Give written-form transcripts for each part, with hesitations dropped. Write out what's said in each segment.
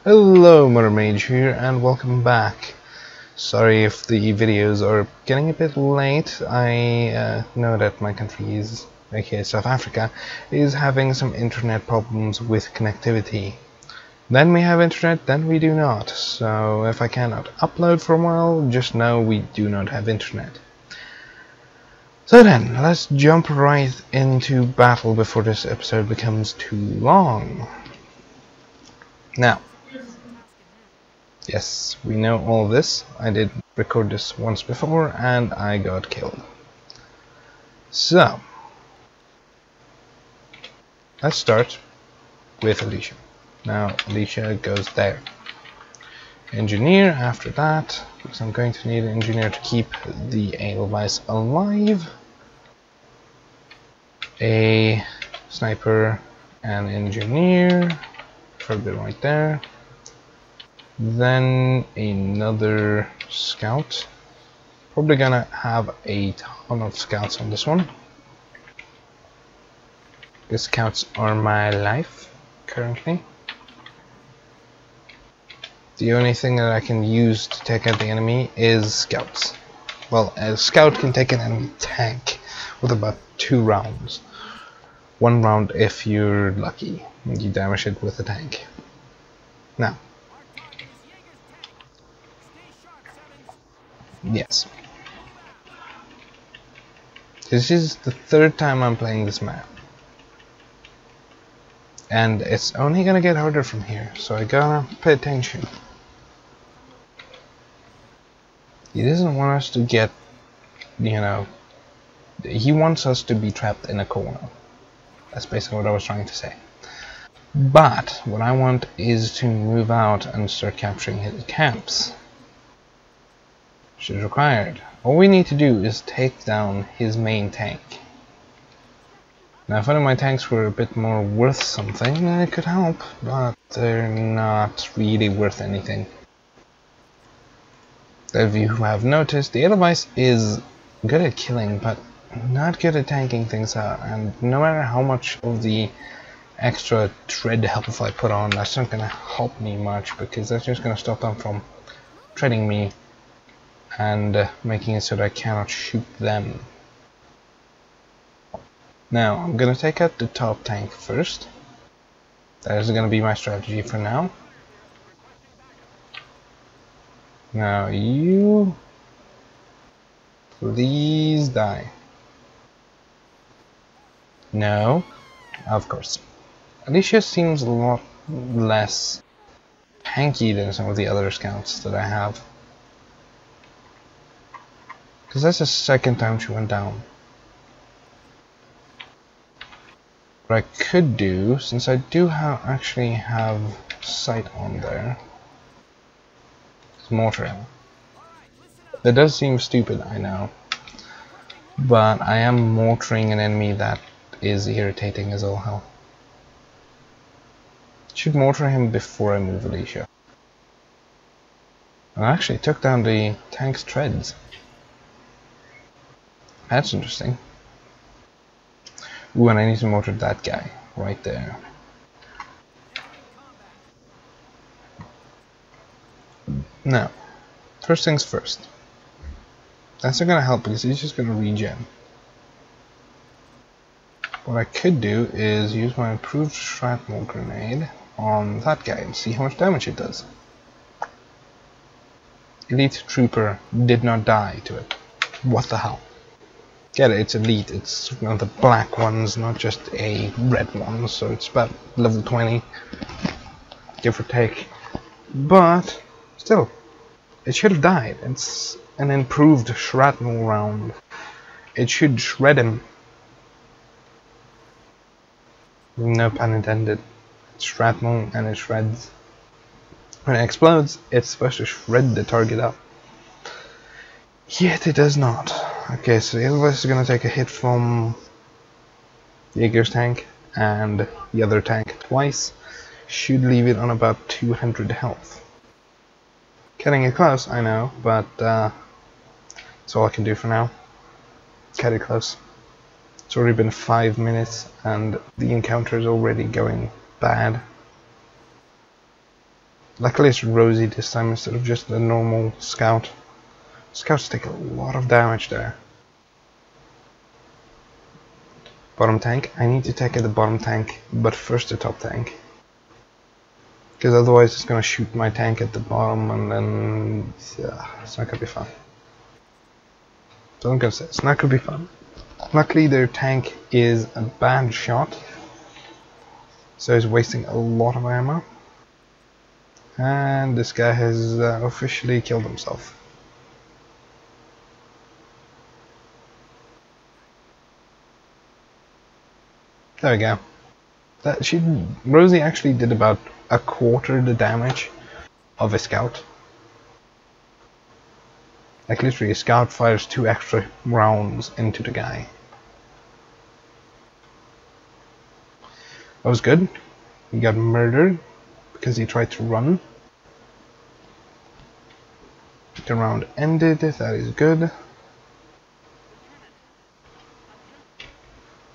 Hello, Mother Mage here, and welcome back. Sorry if the videos are getting a bit late. I know that my country is, aka South Africa, is having some internet problems with connectivity. Then we have internet, then we do not. So if I cannot upload for a while, just know we do not have internet. So then, let's jump right into battle before this episode becomes too long. Now, yes, we know all this. I did record this once before and I got killed. So, let's start with Alicia. Now, Alicia goes there. Engineer after that, because I'm going to need an engineer to keep the Edelweiss alive. A sniper and engineer, for a bit right there. Then another scout. Probably gonna have a ton of scouts on this one. The scouts are my life currently. The only thing that I can use to take out the enemy is scouts. Well, a scout can take an enemy tank with about 2 rounds. 1 round if you're lucky. You damage it with a tank. Now, yes. This is the 3rd time I'm playing this map. And it's only gonna get harder from here, so I gotta pay attention. He doesn't want us to get, he wants us to be trapped in a corner. That's basically what I was trying to say. But what I want is to move out and start capturing his camps. Which is required. All we need to do is take down his main tank. Now if one of my tanks were a bit more worth something, then it could help, but they're not really worth anything. If you have noticed, the Edelweiss is good at killing, but not good at tanking things out, and no matter how much of the extra tread health I put on, that's not going to help me much, because that's just going to stop them from treading me and making it so that I cannot shoot them. Now, I'm going to take out the top tank first. That is going to be my strategy for now. Now, you please die. No, of course. Alicia seems a lot less tanky than some of the other scouts that I have. Because that's the 2nd time she went down. What I could do, since I do actually have sight on there, is mortar him. That does seem stupid, I know. But I am mortaring an enemy that is irritating as all hell. Should mortar him before I move Alicia. I actually took down the tank's treads. That's interesting. Ooh, and I need to mortar that guy right there. Now, first things first. That's not gonna help because he's just gonna regen. What I could do is use my improved shrapnel grenade on that guy and see how much damage it does. Elite Trooper did not die to it. What the hell? Get it, it's elite, it's one of the black ones, not just a red one, so it's about level 20, give or take. But, still, it should have died. It's an improved shrapnel round. It should shred him. No pun intended. It's shrapnel and it shreds. When it explodes, it's supposed to shred the target up. Yet it does not. Okay, so the Edelweiss is going to take a hit from Jaeger's tank and the other tank twice. Should leave it on about 200 health. Cutting it close, I know, but that's all I can do for now. Cut it close. It's already been 5 minutes and the encounter is already going bad. Luckily it's Rosie this time instead of just a normal scout. Scouts take a lot of damage there. Bottom tank. I need to take out the bottom tank, but first the top tank. Because otherwise it's gonna shoot my tank at the bottom and then it's not gonna be fun. So I'm gonna say it's not gonna be fun. Luckily their tank is a bad shot, so he's wasting a lot of ammo. And this guy has officially killed himself. There we go. Rosie actually did about a quarter the damage of a scout. Like literally a scout fires 2 extra rounds into the guy. That was good. He got murdered because he tried to run. The round ended, that is good.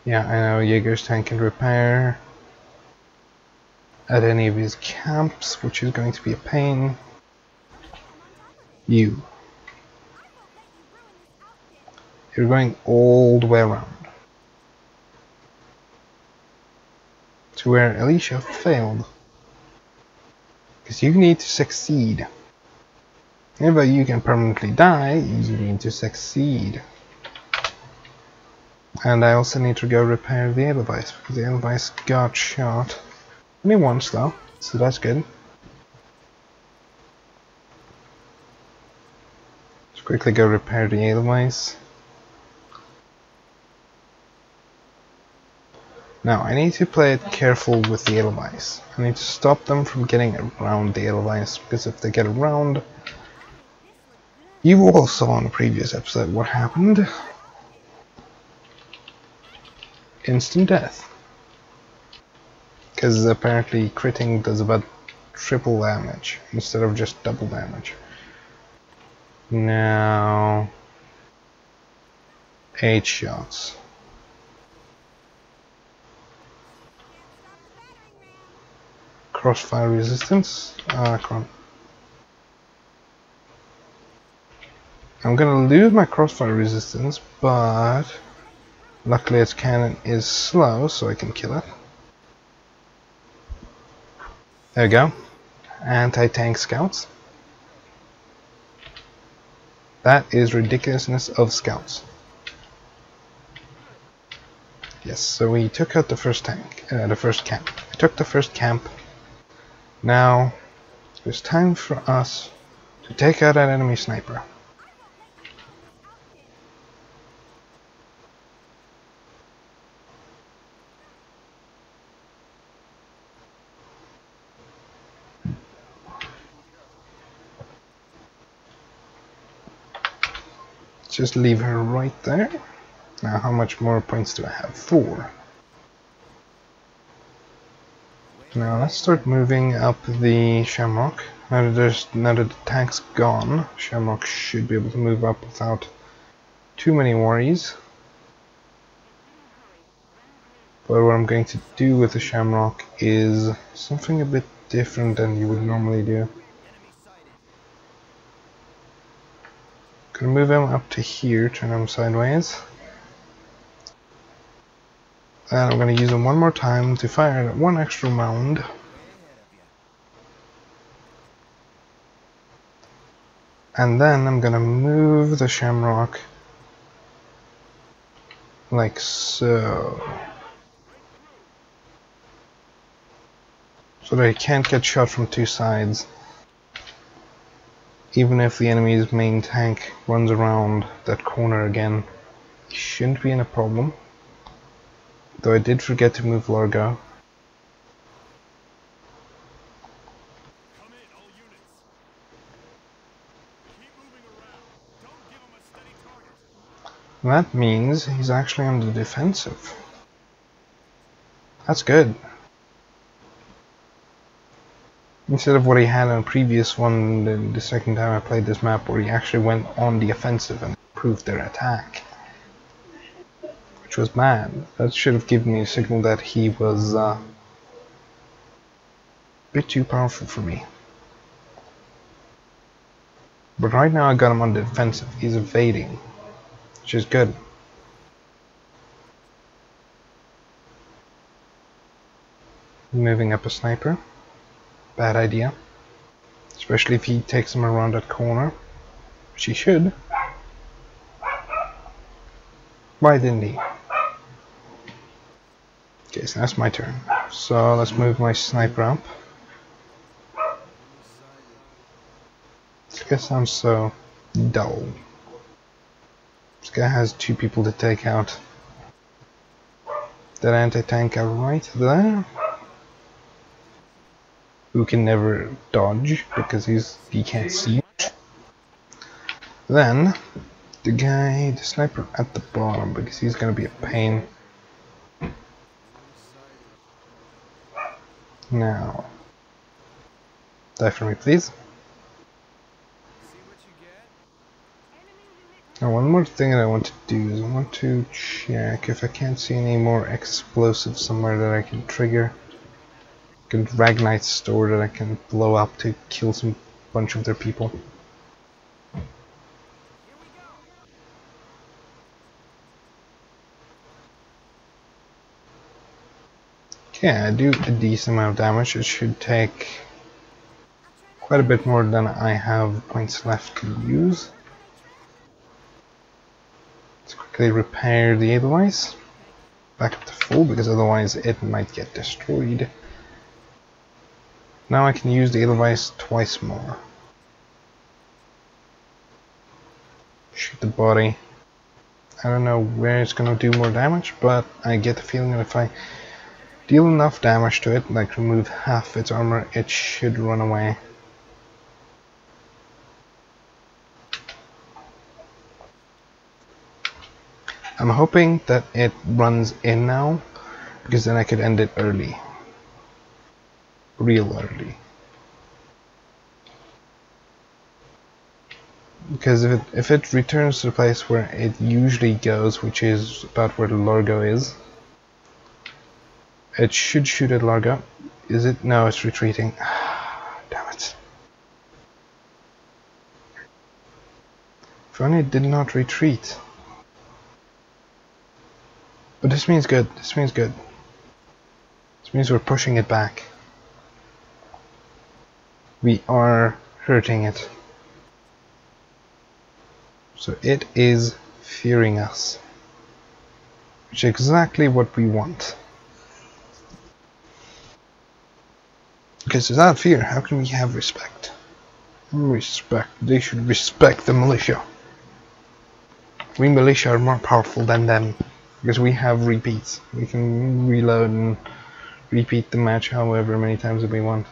Yeah, I know Jaeger's tank can repair at any of his camps, which is going to be a pain. You're going all the way around to where Alicia failed. Because you need to succeed. Even though you can permanently die, you need to succeed. And I also need to go repair the Edelweiss, because the Edelweiss got shot. Only once though, so that's good. Let's quickly go repair the Edelweiss. Now I need to play it careful with the Edelweiss. I need to stop them from getting around the Edelweiss, because if they get around... You all saw in the previous episode what happened. Instant death. Because apparently critting does about triple damage instead of just double damage. Now... 8 shots. Crossfire resistance. Come I'm gonna lose my crossfire resistance, but luckily its cannon is slow, so I can kill it. There we go. Anti-tank scouts. That is ridiculousness of scouts. Yes, so we took out the first tank, the first camp. We took the first camp. Now, it's time for us to take out an enemy sniper. Just leave her right there. Now, how much more points do I have? 4. Now let's start moving up the Shamrock. Now that the tank's gone, Shamrock should be able to move up without too many worries. But what I'm going to do with the Shamrock is something a bit different than you would normally do. Gonna move him up to here, turn him sideways. And I'm going to use them one more time to fire 1 extra round. And then I'm going to move the Shamrock like so. So that he can't get shot from 2 sides. Even if the enemy's main tank runs around that corner again, it shouldn't be in a problem. Though I did forget to move Largo. That means he's actually on the defensive. That's good. Instead of what he had on the previous one, the second time I played this map, where he actually went on the offensive and improved their attack. Which was bad. That should have given me a signal that he was a bit too powerful for me. But right now I got him on the defensive. He's evading, which is good. Moving up a sniper. Bad idea. Especially if he takes him around that corner. Which he should. Why didn't he? Okay, so that's my turn. So let's move my sniper up. This guy sounds so dull. This guy has 2 people to take out. That anti-tank right there, who can never dodge because he can't see. Then the sniper at the bottom, because he's gonna be a pain. Now, die for me, please. Now, one more thing that I want to do is I want to check if I can't see any more explosives somewhere that I can trigger. Good Ragnite store that I can blow up to kill some bunch of their people. Okay, I do a decent amount of damage. It should take quite a bit more than I have points left to use. Let's quickly repair the Edelweiss back up to full, because otherwise it might get destroyed. Now I can use the Edelweiss twice more. Shoot the body. I don't know where it's gonna do more damage, but I get the feeling that if I deal enough damage to it, like remove half its armor, it should run away. I'm hoping that it runs in now, because then I could end it early. Real early. Because if it returns to the place where it usually goes, which is about where the Largo is, it should shoot at Largo. Is it? No, it's retreating. Damn it. If only it did not retreat. But this means good. This means good. This means we're pushing it back. We are hurting it. So it is fearing us. Which is exactly what we want. Because without fear, how can we have respect? Respect. They should respect the militia. We militia are more powerful than them. Because we have repeats. We can reload and repeat the match however many times that we want.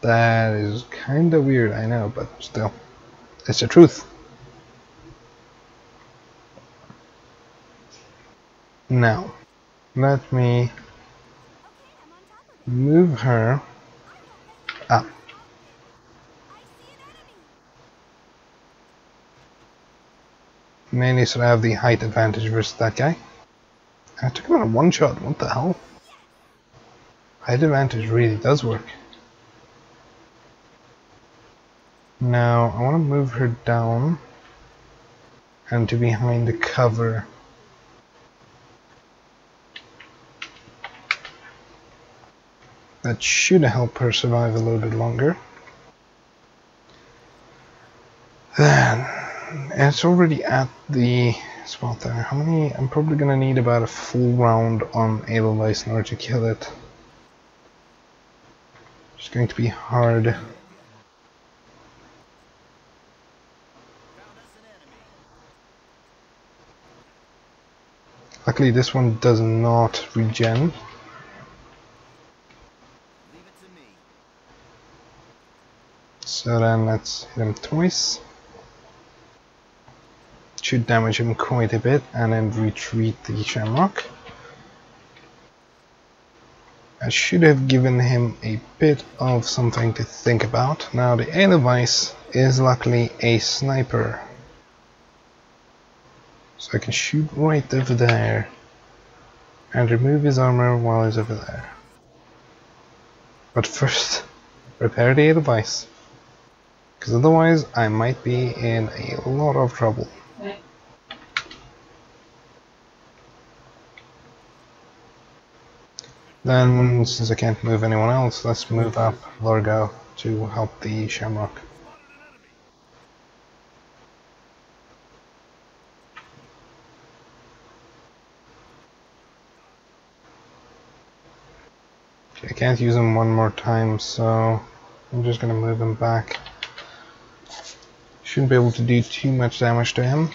That is kinda weird, I know, but still. It's the truth. Now, let me move her up. Mainly so I have the height advantage versus that guy. I took him on a one shot, what the hell? Height advantage really does work. Now, I want to move her down and to behind the cover. That should help her survive a little bit longer. Then, it's already at the spot there. How many? I'm probably gonna need about a full round on Edelweiss in order to kill it. It's going to be hard. Luckily this one does not regen. So then let's hit him twice. Should damage him quite a bit and then retreat the Shamrock. I should have given him a bit of something to think about. Now the Edelweiss is luckily a sniper. So I can shoot right over there. and remove his armor while he's over there. But first, repair the device, because otherwise I might be in a lot of trouble. Then, since I can't move anyone else, let's move up Largo to help the Shamrock. Okay, I can't use him one more time, so I'm just gonna move him back. Shouldn't be able to do too much damage to him,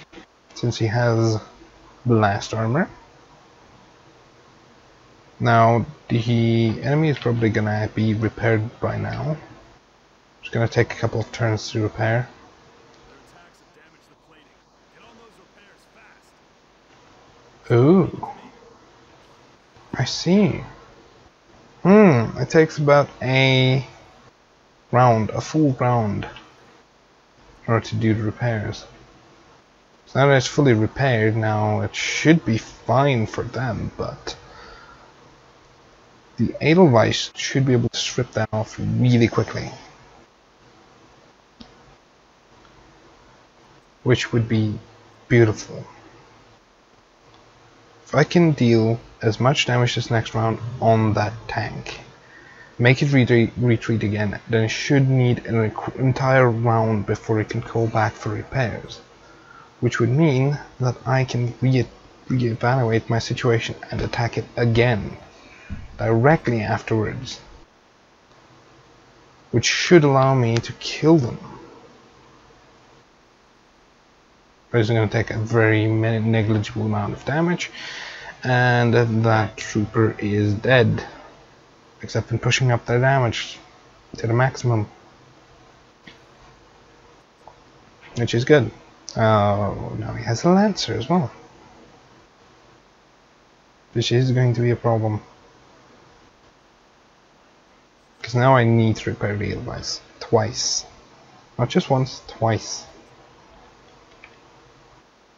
since he has blast armor. Now, the enemy is probably gonna be repaired by now. It's gonna take a couple of turns to repair. Ooh, I see. It takes about a full round, in order to do the repairs. So now that it's fully repaired, now it should be fine for them, but the Edelweiss should be able to strip that off really quickly. Which would be beautiful. If I can deal as much damage this next round on that tank, make it retreat again, then it should need an entire round before it can go back for repairs. Which would mean that I can reevaluate my situation and attack it again directly afterwards, which should allow me to kill them. But it's going to take a very negligible amount of damage, and that trooper is dead, except in pushing up their damage to the maximum, which is good. Oh, now he has a Lancer as well, which is going to be a problem. Because now I need to repair the device twice. Not just once, twice.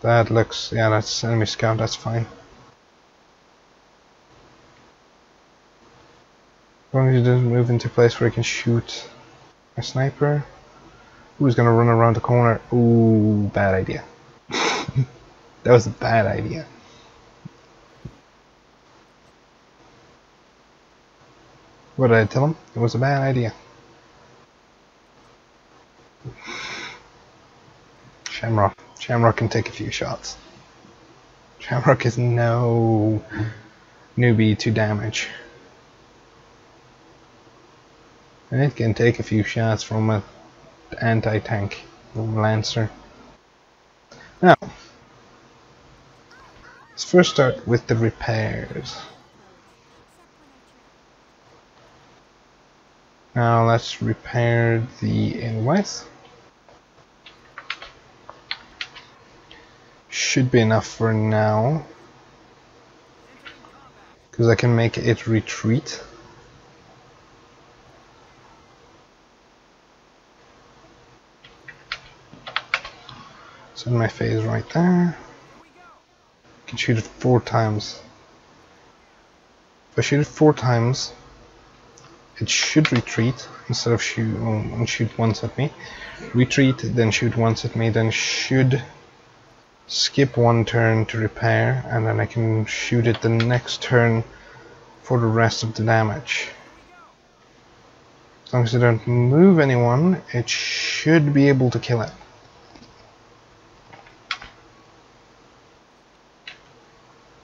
That looks, yeah, that's enemy scout, that's fine. As long as he doesn't move into a place where he can shoot a sniper. Who's gonna run around the corner? Ooh, bad idea. That was a bad idea. What did I tell him? It was a bad idea. Shamrock. Shamrock can take a few shots. Shamrock is no newbie to damage. And it can take a few shots from an anti-tank Lancer. Now, let's first start with the repairs. Now let's repair the inlays. Should be enough for now, because I can make it retreat. Send my phase right there. I can shoot it 4 times. If I shoot it 4 times, it should retreat instead of shoot once at me. Retreat, then shoot once at me, then should skip 1 turn to repair, and then I can shoot it the next turn for the rest of the damage. As long as I don't move anyone, it should be able to kill it.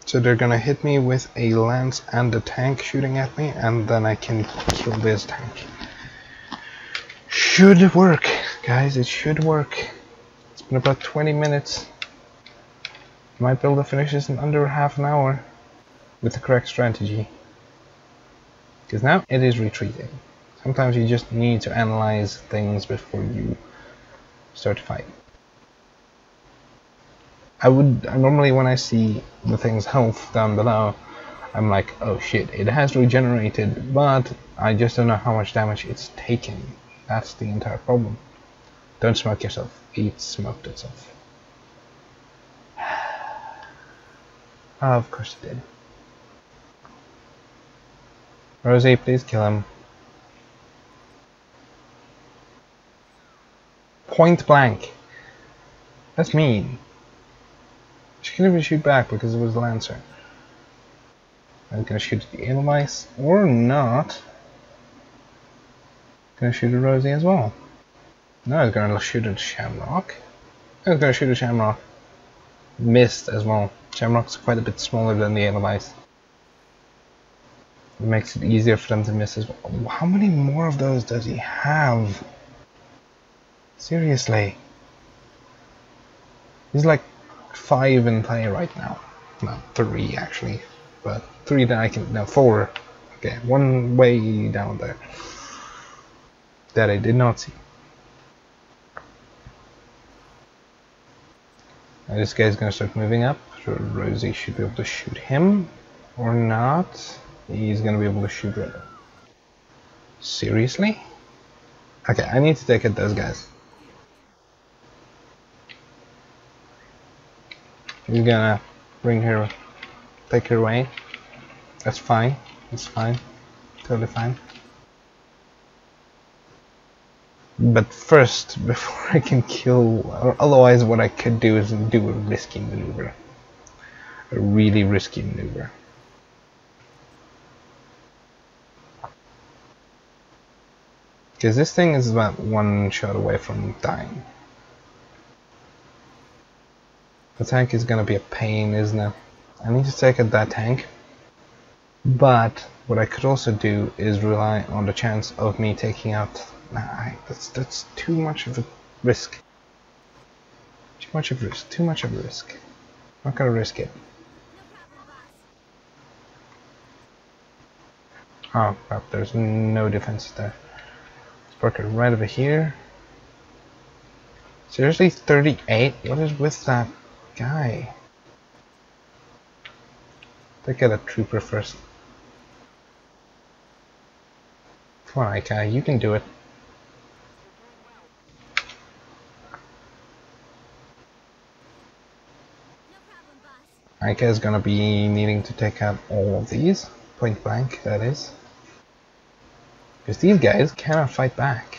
So they're gonna hit me with a lance and a tank shooting at me, and then I can kill this tank. Should work, guys, it should work. It's been about 20 minutes. Might be able to finish this in under half an hour with the correct strategy. Because now it is retreating. Sometimes you just need to analyze things before you start to fight. I normally, when I see the thing's health down below, I'm like, oh shit, it has regenerated, but I just don't know how much damage it's taken. That's the entire problem. Don't smoke yourself. It smoked itself. Oh, of course it did. Rosie, please kill him. Point blank. That's mean. She couldn't even shoot back because it was the Lancer. I'm gonna shoot at the Edelweiss, or not. Gonna shoot at Rosie as well. No, I was gonna shoot at Shamrock. I was gonna shoot at Shamrock. Missed as well. Shamrock's quite a bit smaller than the Edelweiss. It makes it easier for them to miss as well. How many more of those does he have? Seriously. He's like 5 in play right now. Well, 3 actually. But 3 that I can... No, 4. Okay, 1 way down there. That I did not see. Now this guy's gonna start moving up. So Rosie should be able to shoot him. Or not. He's gonna be able to shoot Red. Seriously? Okay, I need to take out those guys. He's gonna bring her, take her away. That's fine. That's fine. Totally fine. But first, before I can kill, or otherwise what I could do is do a risky maneuver. A really risky maneuver. Because this thing is about 1 shot away from dying. The tank is gonna be a pain, isn't it? I need to take out that tank. But what I could also do is rely on the chance of me taking out... Nah, that's too much of a risk. Too much of a risk. Too much of a risk. I'm not gonna risk it. Oh crap, there's no defenses there. Let's park it right over here. Seriously, 38? What is with that guy? Take out a trooper first. Come on, Ika, you can do it. Ika is gonna be needing to take out all of these, point blank, that is. Because these guys cannot fight back.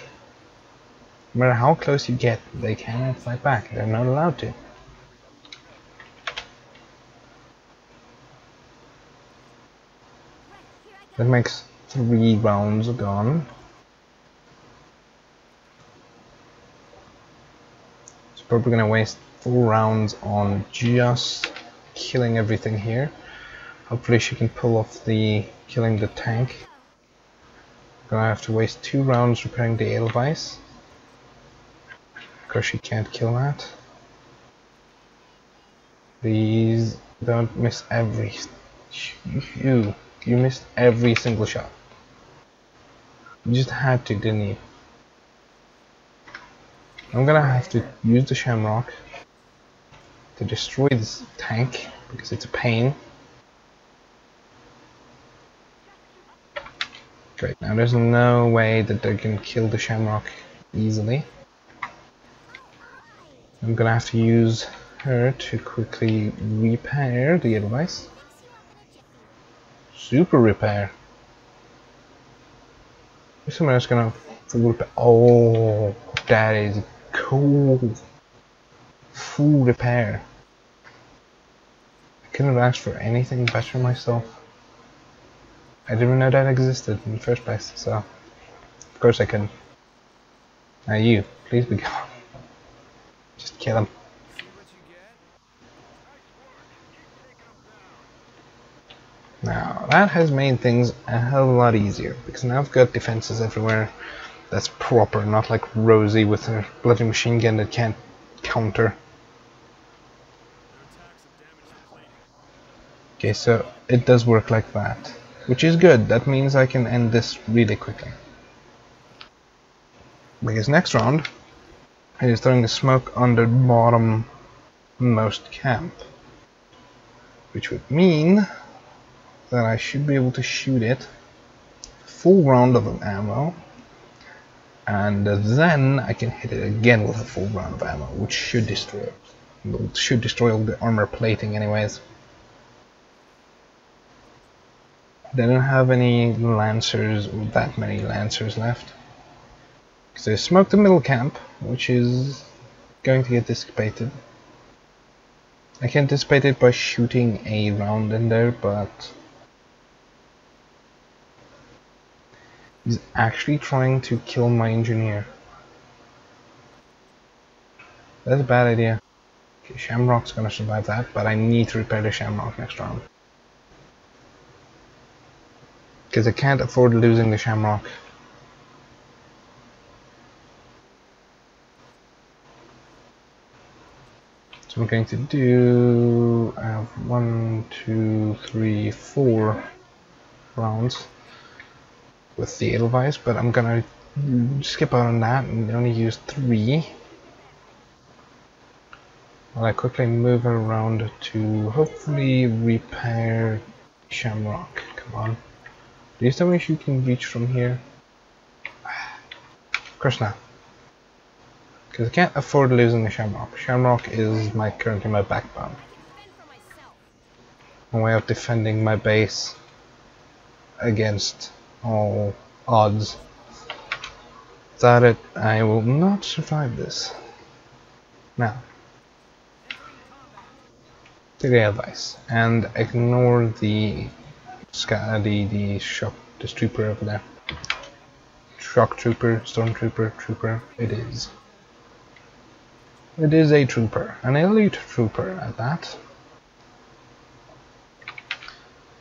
No matter how close you get, they cannot fight back. They're not allowed to. That makes 3 rounds gone. So probably gonna waste 4 rounds on just killing everything here. Hopefully she can pull off the killing the tank. Gonna have to waste 2 rounds repairing the Edelweiss. Because she can't kill that. Please don't miss every... You missed every single shot. You just had to, didn't you? I'm gonna have to use the Shamrock to destroy this tank because it's a pain. Great, now there's no way that they can kill the Shamrock easily. I'm gonna have to use her to quickly repair the Edelweiss. Super repair. Someone else gonna full repair. Oh, that is cool. Full repair. I couldn't have asked for anything better myself. I didn't even know that existed in the first place, so of course I couldn't. Now you, please be gone. Just kill him. Now that has made things a hell of a lot easier because now I've got defenses everywhere that's proper, not like Rosie with her bloody machine gun that can't counter. Okay, so it does work like that, which is good. That means I can end this really quickly. Because next round is throwing the smoke on the bottom-most camp, which would mean that I should be able to shoot it full round of ammo, and then I can hit it again with a full round of ammo, which should destroy it. It should destroy all the armor plating anyways. They don't have any lancers, or that many lancers left. Because they smoked the middle camp, which is going to get dissipated. I can dissipate it by shooting a round in there, but he's actually trying to kill my engineer. That's a bad idea. Okay, Shamrock's gonna survive that, but I need to repair the Shamrock next round. Because I can't afford losing the Shamrock. So I'm going to do, I have 1, 2, 3, 4 rounds with the Edelweiss, but I'm gonna skip out on that and only use 3. While I quickly move around to hopefully repair Shamrock. Come on. Please tell me you can reach from here. Of course not. Because I can't afford losing the Shamrock. Shamrock is currently my backbone. My way of defending my base against all odds. Without it, I will not survive this. Now, take the advice and ignore the trooper over there. Shock trooper, stormtrooper, it is. It is a trooper, an elite trooper at that.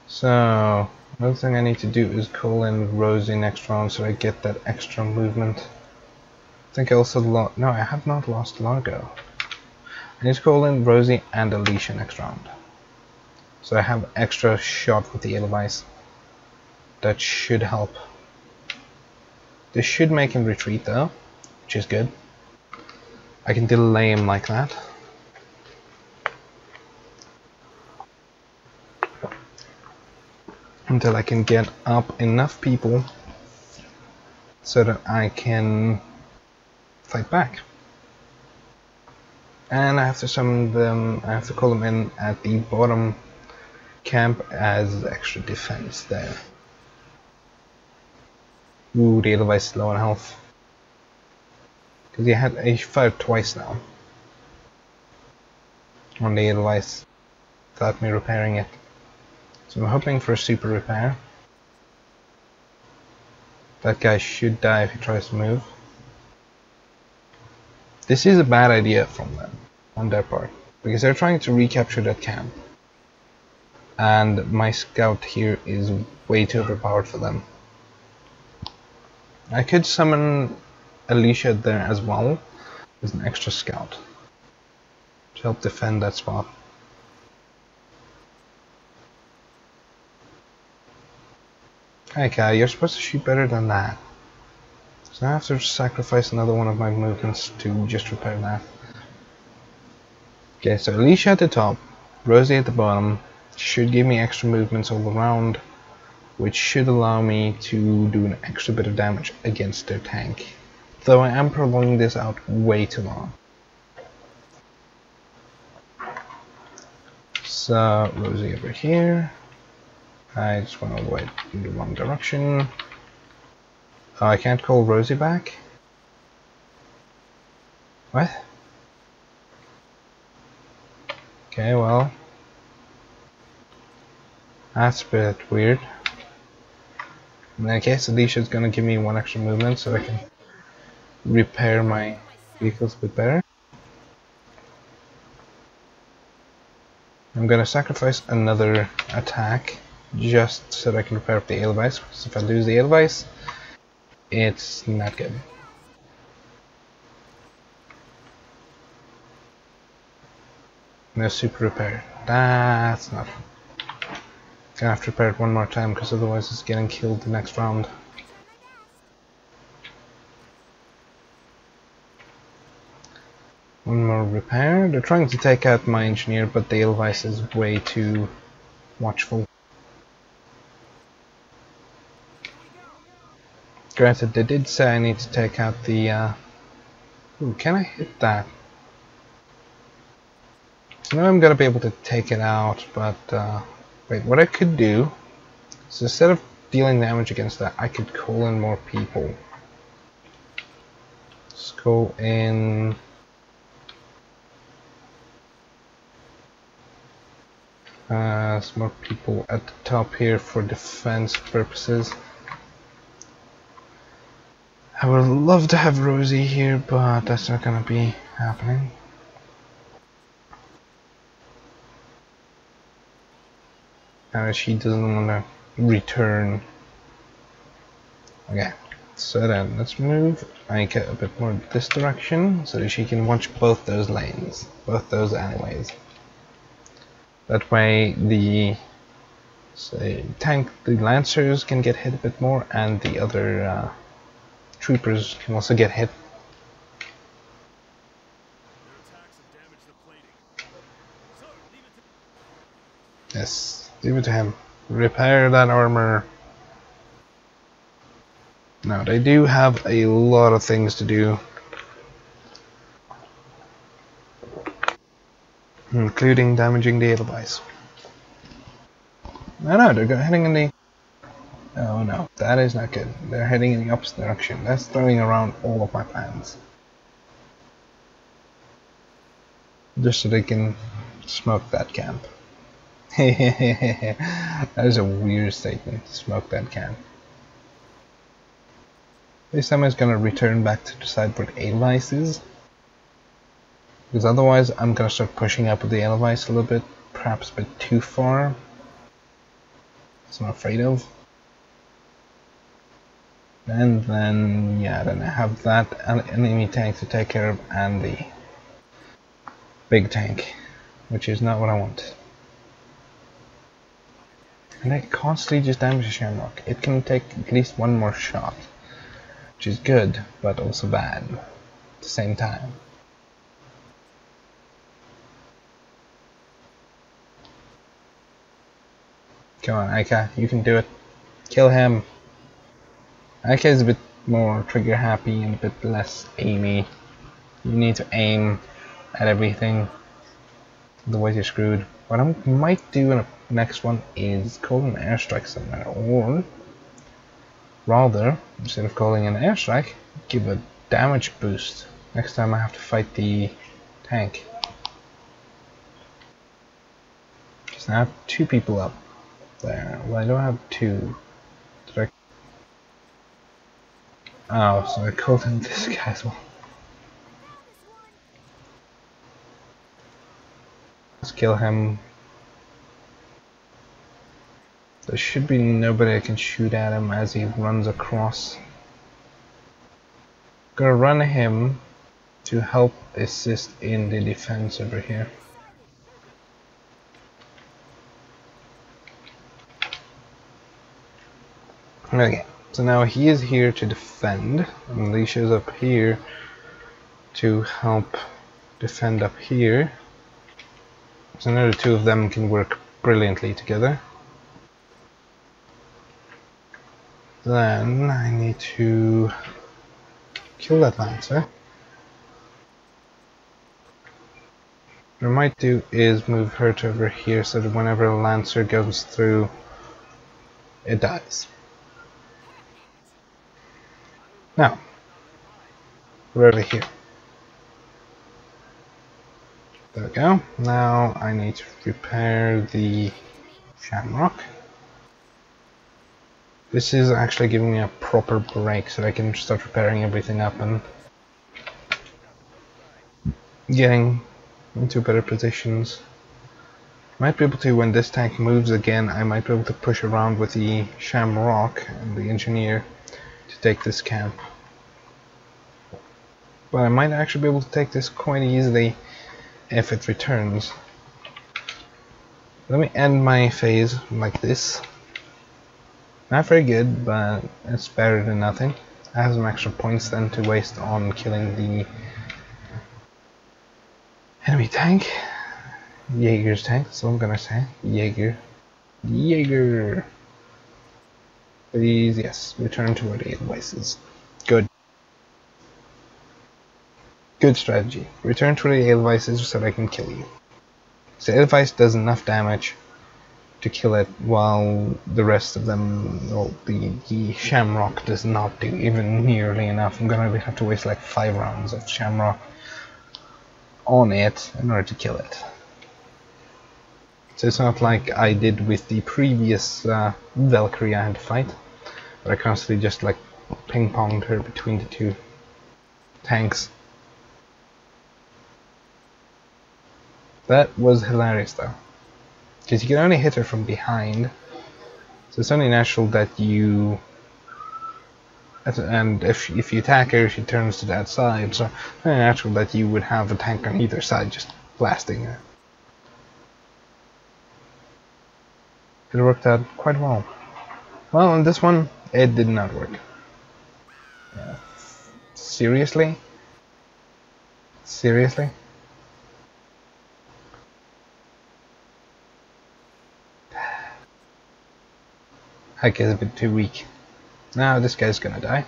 So, another thing I need to do is call in Rosie next round so I get that extra movement. I think I also lost, no, I have not lost Largo. I need to call in Rosie and Alicia next round. So I have extra shot with the Edelweiss. That should help. This should make him retreat though, which is good. I can delay him like that. Until I can get up enough people so that I can fight back. And I have to summon them, I have to call them in at the bottom camp as extra defense there. Ooh, the Edelweiss is low on health. Because he fired twice now on the Edelweiss without me repairing it. So I'm hoping for a super repair. That guy should die if he tries to move. This is a bad idea from them, on their part, because they're trying to recapture that camp. And my scout here is way too overpowered for them. I could summon Alicia there as well as an extra scout to help defend that spot. Okay, you're supposed to shoot better than that. So I have to sacrifice another one of my movements to just repair that. Okay, so Alicia at the top, Rosie at the bottom, should give me extra movements all around, which should allow me to do an extra bit of damage against their tank. Though I am prolonging this out way too long. So, Rosie over here. I just want to avoid in the wrong direction. Oh, I can't call Rosie back? What? Okay, well. That's a bit weird. In that case, Alicia's gonna give me one extra movement so I can repair my vehicles a bit better. I'm gonna sacrifice another attack just so that I can repair up the Edelweiss, because if I lose the Edelweiss, it's not good. No super repair. That's not. Gonna have to repair it one more time because otherwise it's getting killed the next round. One more repair. They're trying to take out my engineer, but the Edelweiss is way too watchful. Granted, they did say I need to take out the ooh, can I hit that? So now I'm gonna be able to take it out, but wait, what I could do So instead of dealing damage against that, I could call in more people. Let's call in... some more people at the top here for defense purposes. I would love to have Rosie here, but that's not gonna be happening. She doesn't want to return. Okay, so then let's move Aika a bit more this direction so that she can watch both those lanes, both those alleyways. That way the the lancers can get hit a bit more, and the other troopers can also get hit. Yes, leave it to him. Repair that armor. Now they do have a lot of things to do, including damaging the Edelweiss. No, they're heading in the... Oh no, that is not good. They're heading in the opposite direction. That's throwing around all of my plans. Just so they can smoke that camp. That is a weird statement, smoke that camp. This time it's gonna return back to the side where the Edelweiss is. Because otherwise I'm gonna start pushing up with the Edelweiss a little bit, perhaps a bit too far. That's what I'm afraid of. And then, yeah, then I have that enemy tank to take care of and the big tank, which is not what I want. And it constantly just damages Shamrock. It can take at least one more shot, which is good, but also bad at the same time. Come on, Aika, you can do it. Kill him. Aika is a bit more trigger happy and a bit less aimy. You need to aim at everything, otherwise you're screwed. What I might do in the next one is call an airstrike somewhere, or rather, instead of calling an airstrike, give a damage boost next time I have to fight the tank. Because I have two people up there. Well, I don't have two. Oh, so I called him this guy as well. Let's kill him. There should be nobody that can shoot at him as he runs across. Gonna run him to help assist in the defense over here. Okay, so now he is here to defend, and he shows up here to help defend up here. So now the two of them can work brilliantly together. Then I need to kill that lancer. What I might do is move her to over here so that whenever a lancer goes through, it dies. Now, we're over here. There we go. Now I need to repair the Shamrock. This is actually giving me a proper break so I can start repairing everything up and getting into better positions. Might be able to, when this tank moves again, I might be able to push around with the Shamrock and the Engineer to take this camp. But I might actually be able to take this quite easily if it returns. Let me end my phase like this. Not very good, but it's better than nothing. I have some extra points then to waste on killing the enemy tank. Jaeger's tank, that's what I'm gonna say. Jaeger. Please, yes, return to where the Edelweiss is. Good. Good strategy. Return to where the Edelweiss is so that I can kill you. So Edelweiss does enough damage to kill it, while the rest of them, well, the Shamrock does not do even nearly enough. I'm gonna have to waste like 5 rounds of Shamrock on it in order to kill it. So it's not like I did with the previous Valkyrie I had to fight, but I constantly just like ping-ponged her between the two tanks. That was hilarious though, because you can only hit her from behind, so it's only natural that you, and if you attack her she turns to that side, so it's only natural that you would have a tank on either side just blasting her. It worked out quite well. Well, on this one it did not work. Seriously? Seriously? Heck is a bit too weak. Now this guy's gonna die.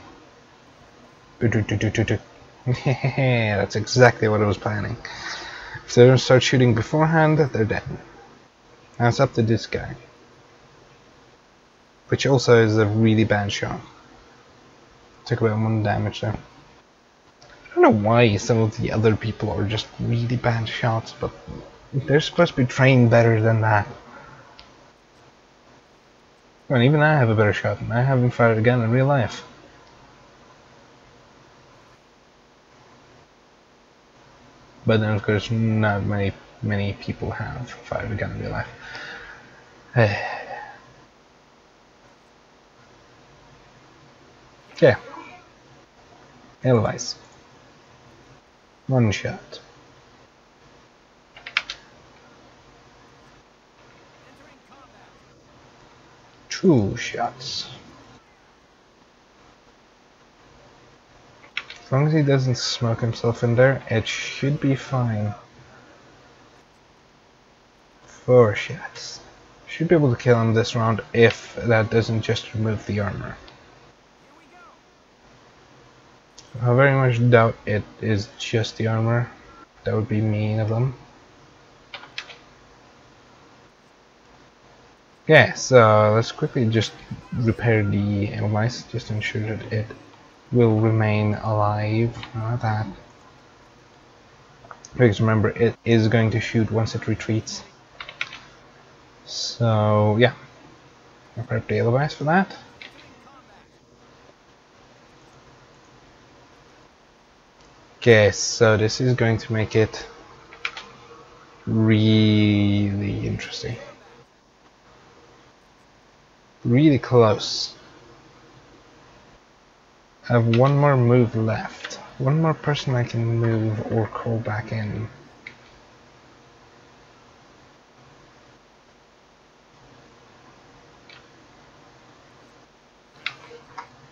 That's exactly what I was planning. If they don't start shooting beforehand, they're dead. Now it's up to this guy. Which also is a really bad shot. Took about 1 damage there. I don't know why some of the other people are just really bad shots, but they're supposed to be trained better than that. Well, even I have a better shot, and I haven't fired a gun in real life. But then of course not many people have fired a gun in real life. Yeah. Edelweiss. 1 shot. Two shots. As long as he doesn't smoke himself in there, it should be fine. 4 shots. Should be able to kill him this round if that doesn't just remove the armor. I very much doubt it is just the armor. That would be mean of them. Yeah, so let's quickly just repair the Edelweiss, just to ensure that it will remain alive. Not that. Because remember, it is going to shoot once it retreats. So yeah, repair the Edelweiss for that. Okay, so this is going to make it really interesting. Really close. I have 1 more move left. 1 more person I can move or call back in.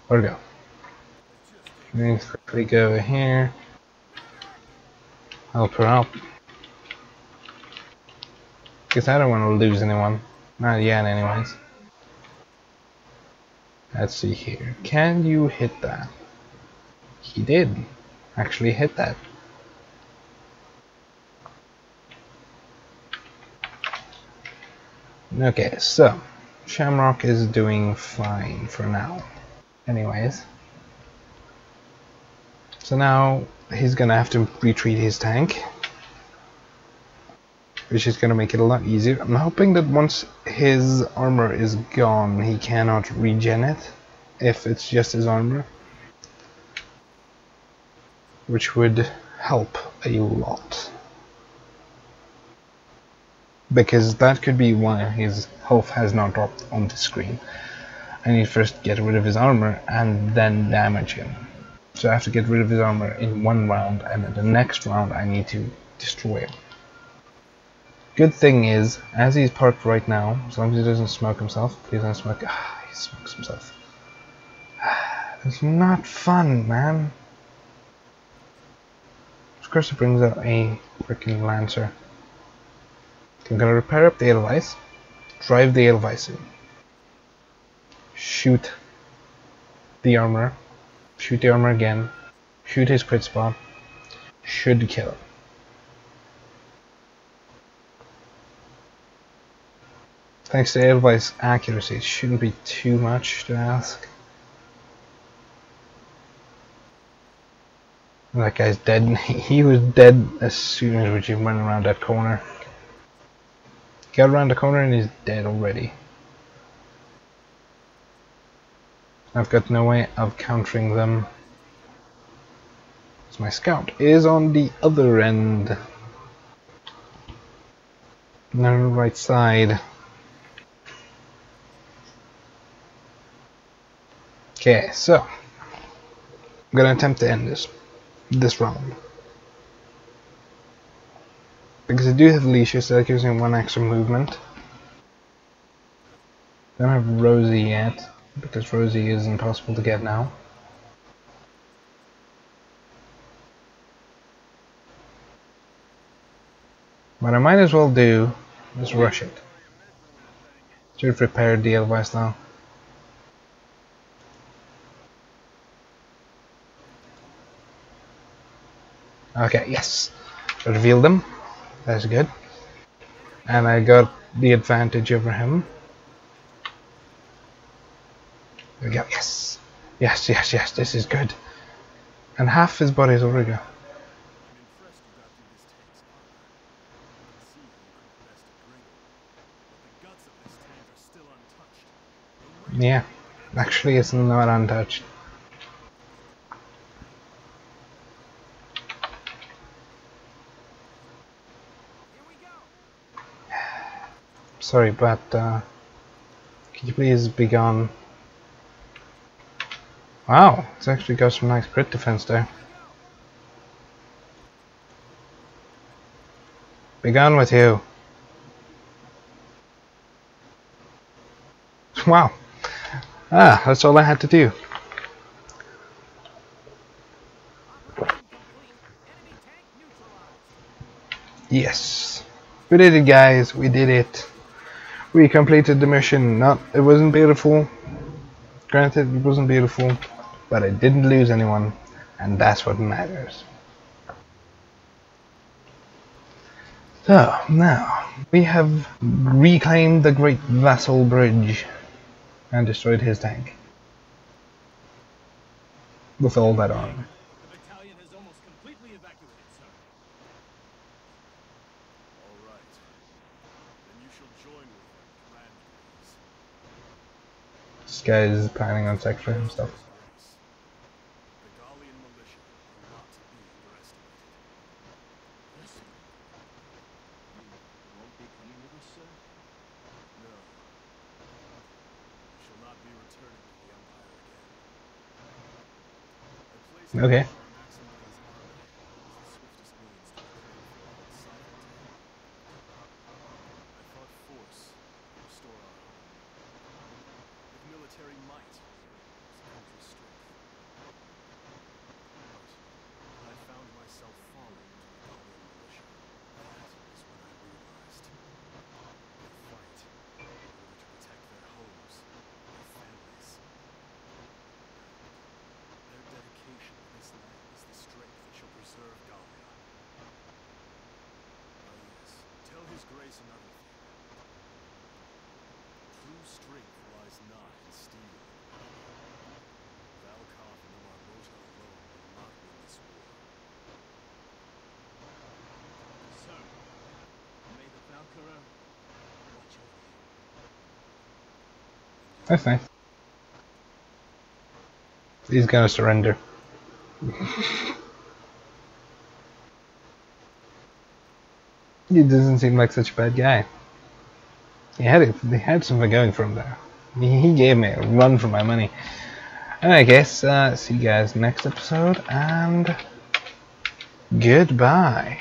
Where'd it go? Let me quickly go over here. Help her out. Because I don't want to lose anyone. Not yet anyways. Let's see here. Can you hit that? He did actually hit that. Okay, so Shamrock is doing fine for now. Anyways. So now he's gonna have to retreat his tank, which is gonna make it a lot easier. I'm hoping that once his armor is gone, he cannot regen it, if it's just his armor, which would help a lot, because that could be why his health has not dropped on the screen. I need first to get rid of his armor and then damage him. So I have to get rid of his armor in 1 round, and in the next round I need to destroy him. Good thing is, as he's parked right now, as long as he doesn't smoke himself, please don't smoke. He smokes himself. It's not fun, man. Of course it brings out a freaking Lancer. I'm gonna repair up the Edelweiss, drive the Edelweiss in, shoot the armor, shoot the armor again, shoot his crit spot, should kill him. Thanks to Edelweiss accuracy, it shouldn't be too much to ask. That guy's dead. He was dead as soon as we went around that corner. Got around the corner and he's dead already. I've got no way of countering them. So my scout is on the other end. On the right side. Okay, so I'm gonna attempt to end this round. Because I do have Leisha, so that gives me one extra movement. Don't have Rosie yet, because Rosie is impossible to get now. What I might as well do is rush it. Should have prepared the Edelweiss now. Okay, yes. Reveal them. That's good. And I got the advantage over him. There we go, yes. Yes, yes, yes, this is good. And half his body is already gone. Yeah, actually it's not untouched. Sorry, but could you please be gone? Wow, it's actually got some nice crit defense there. Be gone with you. Wow. Ah, that's all I had to do. Yes. We did it, guys. We did it. We completed the mission. It wasn't beautiful. Granted, it wasn't beautiful, but I didn't lose anyone, and that's what matters. So, now, we have reclaimed the Great Vassal Bridge and destroyed his tank. With all that armor. The battalion has almost completely evacuated, sir. All right. Then you shall join with them, command, please. This guy is planning on sectoring himself. The Gallian militia are not to be underestimated. Yes, sir. You won't be coming with us, sir? No. You shall not be returning to the Empire again. Okay. Military might is the country's strength. But I found myself falling to the Gallian militia. That is when I realized they fight in order to protect their homes, their families. Their dedication to this land is the strength that shall preserve Gallia. Oh yes, tell His Grace another thing. True strength lies not in steel. Valkov and the Marmota alone will not win this war. Sir, may the Valkyria watch over you. That's nice. He's gonna surrender. He doesn't seem like such a bad guy. He had something going for him there. He gave me a run for my money. I guess see you guys next episode, and goodbye.